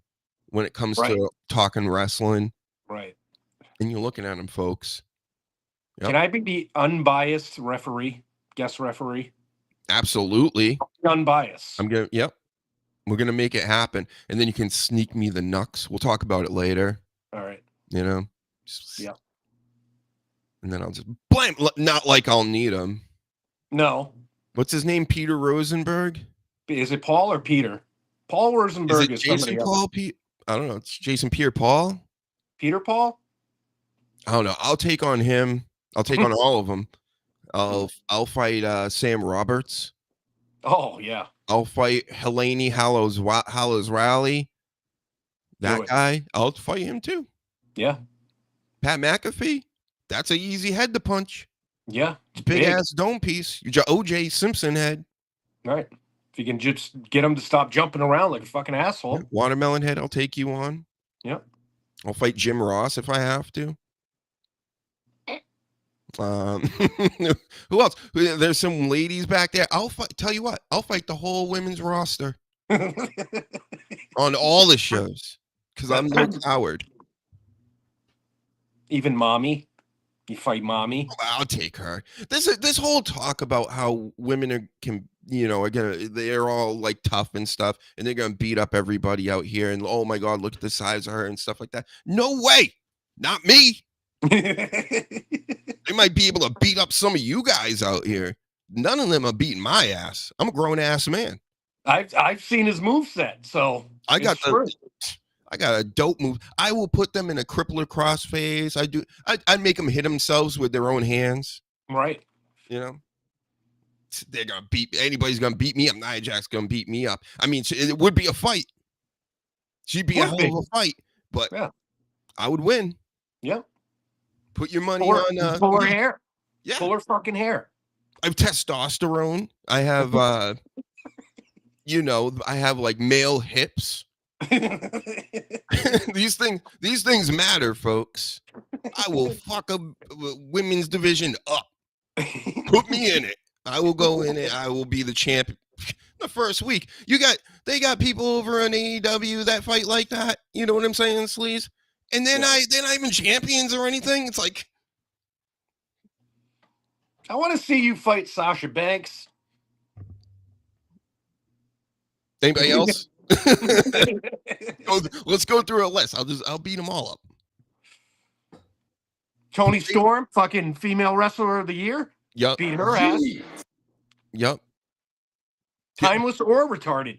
when it comes to talking wrestling. Right. And you're looking at him, folks. Yep. Can I be the unbiased referee, guest referee? Absolutely. Unbiased. Yep. We're gonna make it happen. And then you can sneak me the knucks. We'll talk about it later. All right. You know? Yeah. And then I'll just blame, not like I'll need him. No. What's his name? Peter Rosenberg? Is it Paul or Peter? Paul Rosenberg is Jason Paul? I don't know. It's Jason Pierre Paul? Peter Paul? I don't know. I'll take on him. I'll take on all of them. I'll fight Sam Roberts. Oh, yeah. I'll fight Helene Hallows Raleigh. That guy. I'll fight him too. Yeah. Pat McAfee. That's an easy head to punch. Yeah. Big ass dome piece. Your OJ Simpson head. Right. If you can just get him to stop jumping around like a fucking asshole. Yeah. Watermelon head, I'll take you on. Yep. I'll fight Jim Ross if I have to. Who else? There's some ladies back there. Tell you what, I'll fight the whole women's roster on all the shows because I'm no coward. Even mommy. You fight mommy. I'll take her. This whole talk about how women they're all like tough and stuff, and they're gonna beat up everybody out here. And oh my God, look at the size of her and stuff like that. No way, not me. They might be able to beat up some of you guys out here. None of them are beating my ass. I'm a grown ass man. I've seen his moveset, so I got a dope move. I will put them in a crippler crossface. I make them hit themselves with their own hands. Right. You know, they're gonna anybody's gonna beat me up. Nia Jax's gonna beat me up. I mean, it would be a fight. She'd be a hell of a fight, but I would win. Yep. Put your money on pull her hair. Yeah. Pull her fucking hair. I have testosterone. I have I have like male hips. These things matter, folks. I will fuck a women's division up. Put me in it. I will go in it. I will be the champion. The first week, they got people over on AEW that fight like that. You know what I'm saying, Sleaze? And they're not even champions or anything. It's like, I want to see you fight Sasha Banks. Anybody else? Let's go through a list. I'll beat them all up. Toni Storm, fucking female wrestler of the year. Yep. Beat her ass. Yep. Timeless or retarded.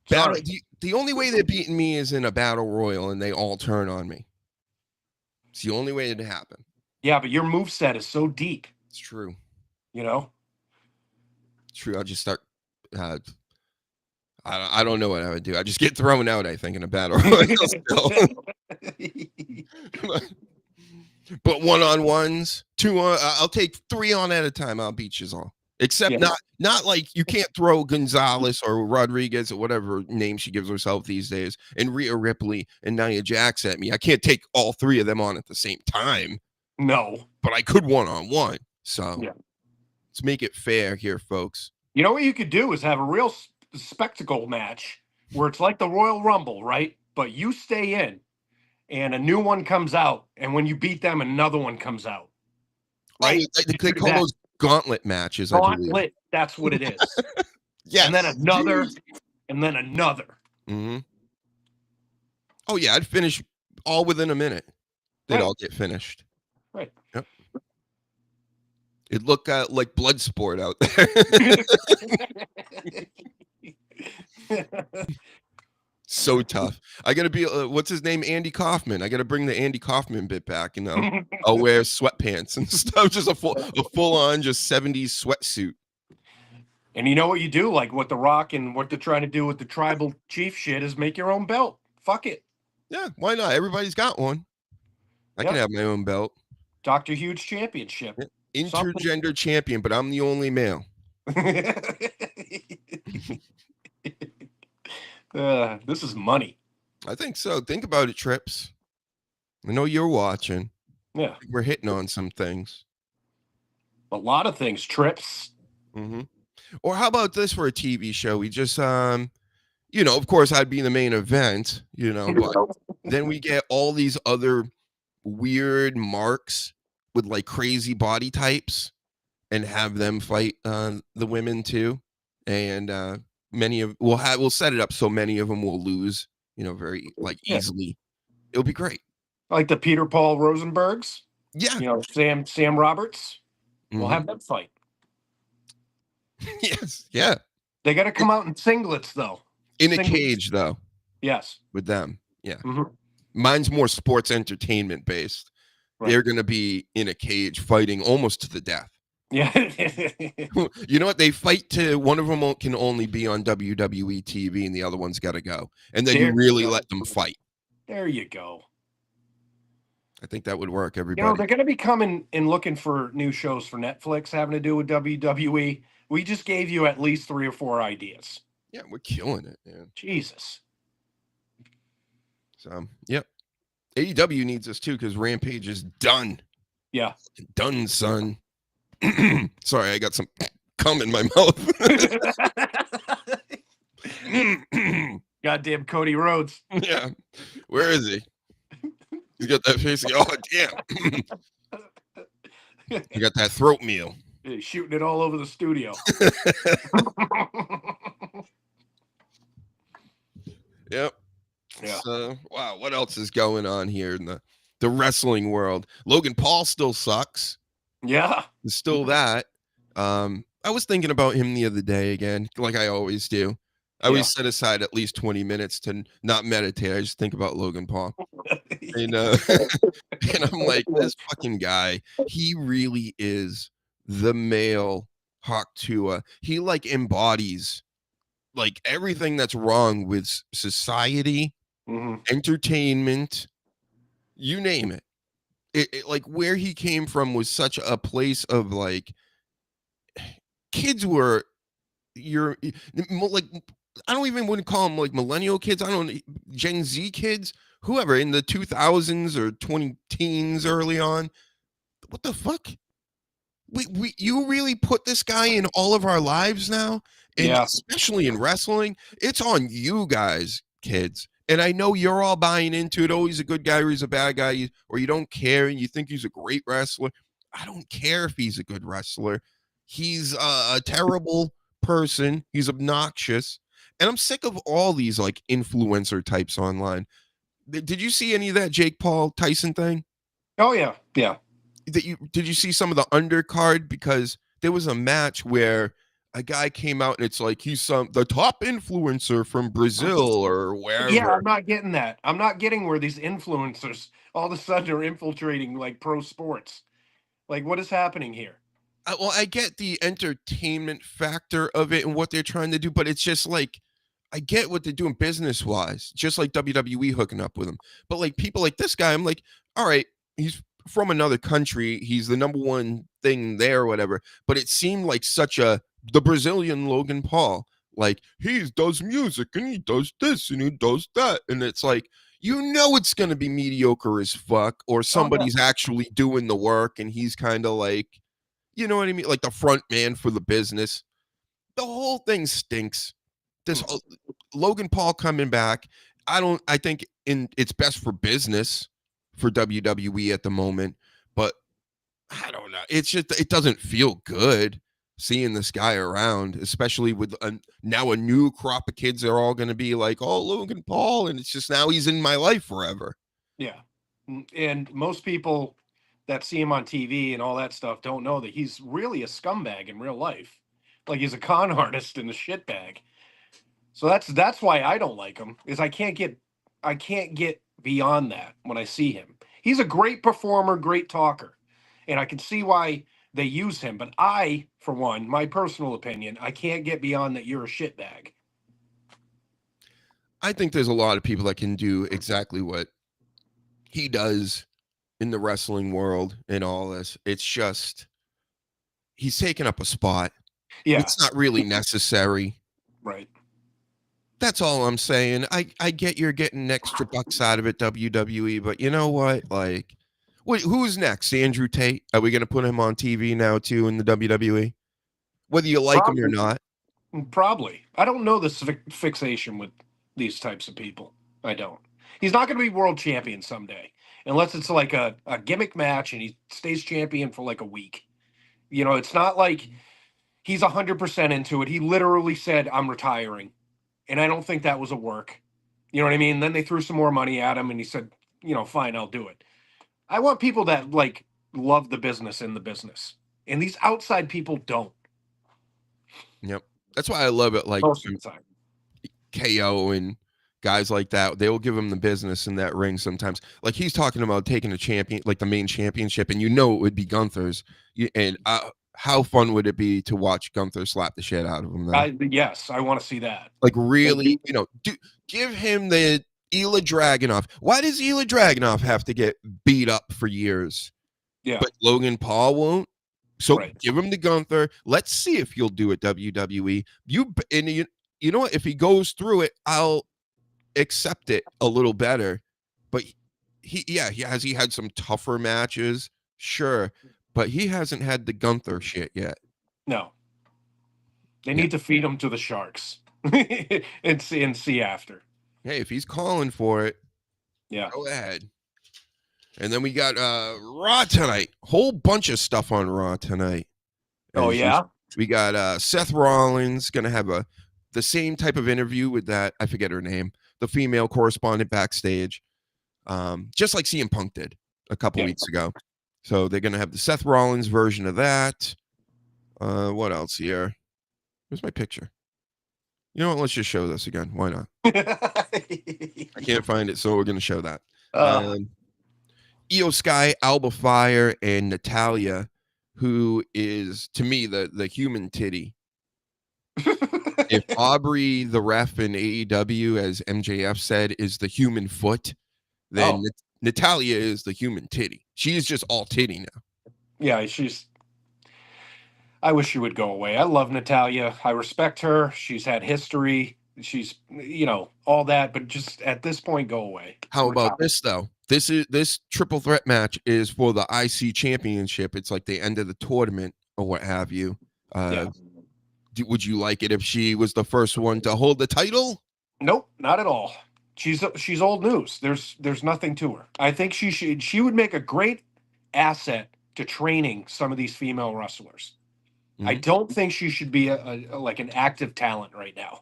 The only way they're beating me is in a battle royal and they all turn on me. It's the only way it happen. Yeah, but your moveset is so deep. It's true. You know? It's true. I'll just start I don't know what I would do. I just get thrown out, I think, in a battle royal still. But one-on-ones, I'll take 3 on at a time. I'll beat you all. Except not like you can't throw Gonzalez or Rodriguez or whatever name she gives herself these days and Rhea Ripley and Nia Jax at me. I can't take all 3 of them on at the same time. No. But I could one-on-one. So let's make it fair here, folks. You know what you could do is have a real spectacle match where it's like the Royal Rumble, right? But you stay in and a new one comes out. And when you beat them, another one comes out. Right? They call those gauntlet matches, gauntlet, I believe. That's what it is. Yeah. And then another, and then another. Mm-hmm. Oh, yeah. I'd finish all within a minute. They'd all get finished. Right. Yep. It looked like blood sport out there. So tough. I gotta be what's his name, Andy Kaufman. I gotta bring the Andy Kaufman bit back. I'll wear sweatpants and stuff. Just a full on just 70s sweatsuit. And you know what you do, like what The Rock and what they're trying to do with the tribal chief shit is make your own belt. Fuck it. Yeah, why not? Everybody's got one. I can have my own belt. Dr. Huge Championship. Intergender champion, but I'm the only male. This is money. I think so. Think about it, Trips. I know you're watching. Yeah. We're hitting on some things. A lot of things. Trips. Mm-hmm. Or how about this for a TV show? We just, you know, of course, I'd be the main event, you know, but then we get all these other weird marks with like crazy body types and have them fight the women too. And we'll set it up so many of them will lose, you know, very like easily. It'll be great. Like the Peter Paul Rosenbergs. Yeah. You know, Sam Roberts. We'll have them fight. Yes. Yeah. They got to come out in singlets, though. In a cage, though. Yes. With them. Yeah. Mm-hmm. Mine's more sports entertainment based. Right. They're going to be in a cage fighting almost to the death. Yeah. You know what? They fight to one of them can only be on WWE TV and the other one's got to go. And then you really let them fight. There you go. I think that would work, everybody. You know, they're going to be coming and looking for new shows for Netflix having to do with WWE. We just gave you at least 3 or 4 ideas. Yeah, we're killing it, man. Jesus. So, yep. AEW needs us too because Rampage is done. Yeah. Done, son. Sorry, I got some cum in my mouth. Goddamn Cody Rhodes. Yeah. Where is he? He's got that face. Oh, damn. You got that throat meal. He's shooting it all over the studio. Yep. Yeah. So, wow, what else is going on here in the wrestling world? Logan Paul still sucks. Yeah. There's still that. I was thinking about him the other day again, like I always do. I always set aside at least 20 minutes to not meditate. I just think about Logan Paul. And, and I'm like, this fucking guy, he really is the male Hawk Tuah. He like embodies like everything that's wrong with society, entertainment, you name it. It like where he came from was such a place of like kids were like I don't even want to call them like millennial kids. I don't Gen Z kids, whoever in the 2000s or 20 teens early on. What the fuck? You really put this guy in all of our lives now, and especially in wrestling. It's on you guys, kids. And I know you're all buying into it. Oh, he's a good guy or he's a bad guy, or you don't care and you think he's a great wrestler. I don't care if he's a good wrestler. He's a terrible person. He's obnoxious. And I'm sick of all these like influencer types online. Did you see any of that Jake Paul Tyson thing? Oh, yeah. Yeah. Did you see some of the undercard? Because there was a match where a guy came out and it's like he's the top influencer from Brazil or wherever. Yeah, I'm not getting that. I'm not getting where these influencers all of a sudden are infiltrating like pro sports. Like, what is happening here? Well, I get the entertainment factor of it and what they're trying to do, but it's just like I get what they're doing business-wise, just like WWE hooking up with them. But like people like this guy, I'm like, all right, he's from another country. He's the number one thing there or whatever. But it seemed like the Brazilian Logan Paul. Like, he does music and he does this and he does that. And it's like, you know it's going to be mediocre as fuck or somebody's actually doing the work and he's kind of like, you know what I mean? Like the front man for the business. The whole thing stinks. This Logan Paul coming back. I think it's best for business for WWE at the moment, but I don't know. It's just, it doesn't feel good seeing this guy around, especially with now a new crop of kids. They're all going to be like, oh, Logan Paul. And it's just now he's in my life forever. Yeah. And most people that see him on TV and all that stuff don't know that he's really a scumbag in real life. Like he's a con artist and a shitbag. So that's why I don't like him, is I can't get beyond that when I see him. He's a great performer, great talker. And I can see why they use him. But I, for one, my personal opinion, I can't get beyond that you're a shitbag. I think there's a lot of people that can do exactly what he does in the wrestling world and all this. It's just he's taking up a spot. Yeah. It's not really necessary. Right. That's all I'm saying. I get you're getting extra bucks out of it, WWE, but you know what? Like, who's next? Andrew Tate? Are we going to put him on TV now too in the WWE? Whether you like him or not. Probably. I don't know this fixation with these types of people. I don't. He's not going to be world champion someday, unless it's like a gimmick match and he stays champion for like a week. You know, it's not like he's 100% into it. He literally said, "I'm retiring." And I don't think that was a work. You know what I mean? Then they threw some more money at him and he said, you know, fine, I'll do it. I want people that like love the business in the business. And these outside people don't. Yep. That's why I love it. Like Most of the time. KO and guys like that, they will give him the business in that ring sometimes. Like he's talking about taking a champion, like the main championship, and you know it would be Gunther's. And how fun would it be to watch Gunther slap the shit out of him? Yes, I want to see that. Like really, you know, give him the Ilya Dragunov. Why does Ilya Dragunov have to get beat up for years? Yeah. But Logan Paul won't. So Right. give him to Gunther. Let's see if you'll do it, WWE. You know what? If he goes through it, I'll accept it a little better. But he had some tougher matches, sure. But he hasn't had the Gunther shit yet. No. They need to feed him to the sharks and see after. Hey, if he's calling for it, yeah, go ahead. And then we got Raw tonight. Whole bunch of stuff on Raw tonight. Oh, yeah? We got Seth Rollins going to have the same type of interview with that, I forget her name, the female correspondent backstage, just like CM Punk did a couple weeks ago. So they're going to have the Seth Rollins version of that. What else here? Where's my picture? You know what? Let's just show this again. Why not? I can't find it, so we're going to show that. Io Sky, Alba Fire, and Natalia, who is, to me, the human titty. If Aubrey, the ref in AEW, as MJF said, is the human foot, then Natalia is the human titty. She is just all titty now. Yeah, I wish she would go away. I love Natalia. I respect her. She's had history. She's, you know, all that, but just at this point, go away. How about this though? This triple threat match is for the IC championship. It's like the end of the tournament or what have you. Would you like it if she was the first one to hold the title? Nope, not at all. She's old news. There's nothing to her. I think she would make a great asset to training some of these female wrestlers. Mm-hmm. I don't think she should be a like an active talent right now.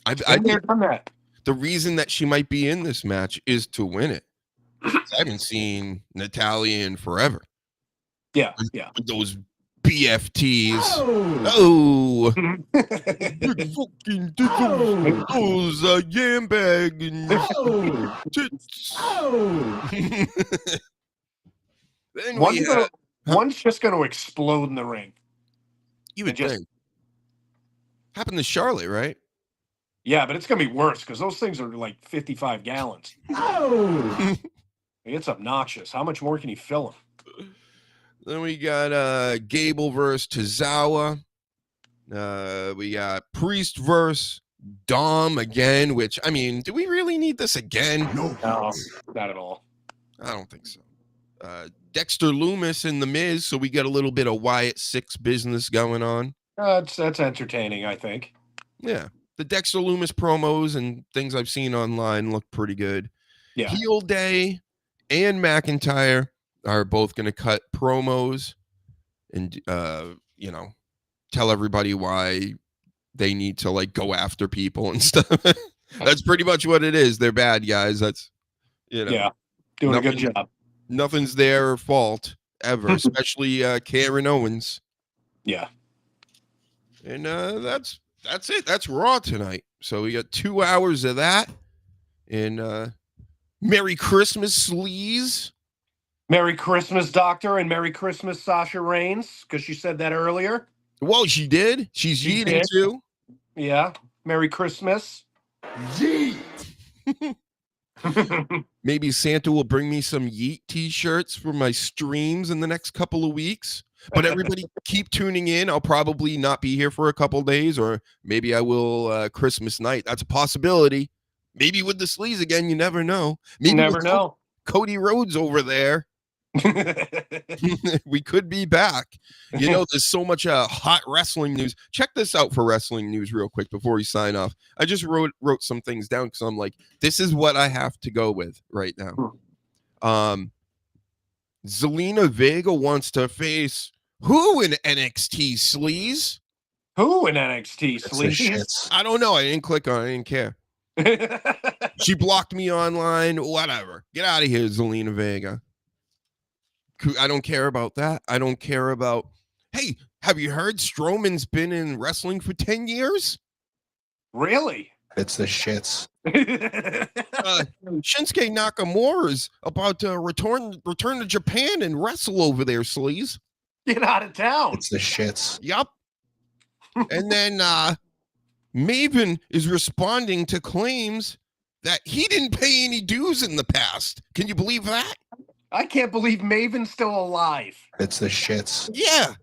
I think the reason that she might be in this match is to win it. I haven't seen Natalia in forever. Yeah. Those BFTs. Oh. Big fucking diddles. Those yam bag and tits. Then one's just going to explode in the ring. You would think. Happened to Charlotte, right? Yeah, but it's going to be worse because those things are like 55 gallons. It's obnoxious. How much more can you fill them? Then we got Gable versus Tozawa. We got Priest versus Dom again, which, I mean, do we really need this again? No, not at all. I don't think so. Dexter Lumis and The Miz, so we got a little bit of Wyatt Six business going on. That's entertaining, I think. Yeah. The Dexter Lumis promos and things I've seen online look pretty good. Yeah. Heel Day and McIntyre are both going to cut promos and, you know, tell everybody why they need to, like, go after people and stuff. That's pretty much what it is. They're bad guys. That's, you know. Yeah. Doing a good job. Nothing's their fault ever, especially Karen Owens. Yeah. And that's it. That's Raw tonight. So we got 2 hours of that. And Merry Christmas, Sleaze. Merry Christmas, Doctor, and Merry Christmas, Sasha Reigns, because she said that earlier. Well, she did. She's yeeting too. Yeah. Merry Christmas. Yeet. Maybe Santa will bring me some Yeet t-shirts for my streams in the next couple of weeks. But everybody keep tuning in. I'll probably not be here for a couple days, or maybe I will Christmas night. That's a possibility. Maybe with the sleaze again, you never know. Maybe Never know. Cody Rhodes over there. We could be back. You know, there's so much hot wrestling news. Check this out for wrestling news real quick before we sign off. I just wrote some things down because I'm like, this is what I have to go with right now. Zelina Vega wants to face who in NXT, sleaze? Who in NXT, sleaze? I don't know. I didn't click on it. I didn't care. She blocked me online. Whatever. Get out of here, Zelina Vega. I don't care about that. I don't care about, hey, have you heard Strowman's been in wrestling for 10 years? Really? It's the shits. Shinsuke Nakamura is about to return to Japan and wrestle over there, sleaze. Get out of town. It's the shits. Yup. And then Maven is responding to claims that he didn't pay any dues in the past. Can you believe that? I can't believe Maven's still alive. It's the shits. Yeah.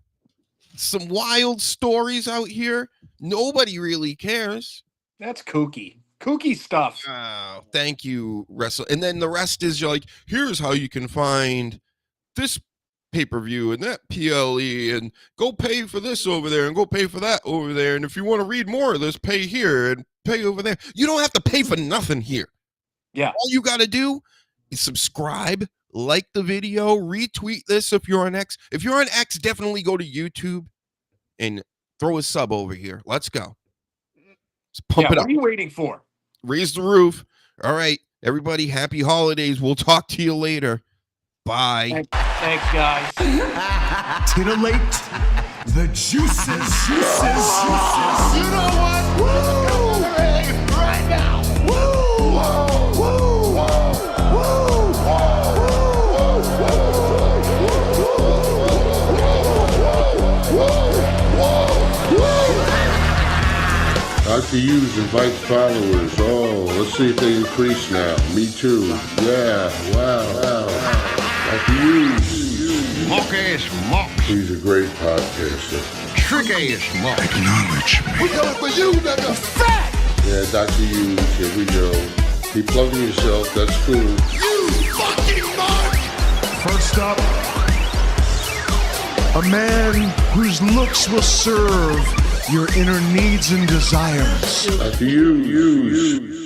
Some wild stories out here. Nobody really cares. That's kooky. Kooky stuff. Oh, thank you, Wrestle. And then the rest is you're like, here's how you can find this pay-per-view and that PLE, and go pay for this over there and go pay for that over there. And if you want to read more of this, pay here and pay over there. You don't have to pay for nothing here. Yeah. All you got to do is subscribe, like the video, retweet this if you're on X. If you're on X, definitely go to YouTube and throw a sub over here. Let's go. Let's pump it up. What are you waiting for? Raise the roof. All right, everybody, happy holidays. We'll talk to you later. Bye. Thanks, guys. Titillate the juices. You know what? Woo! Right now. Woo! Woo! Dr. Hughes invites followers. Oh, let's see if they increase now. Me too. Yeah, wow. Dr. Hughes. Mock-ass mock. He's a great podcaster. Trick-ass mock. Acknowledge me. We coming for you, nigga. Fat! Yeah, Dr. Hughes, here we go. Keep plugging yourself, that's cool. You fucking mark! First up, a man whose looks will serve your inner needs and desires. Dr. Hughes.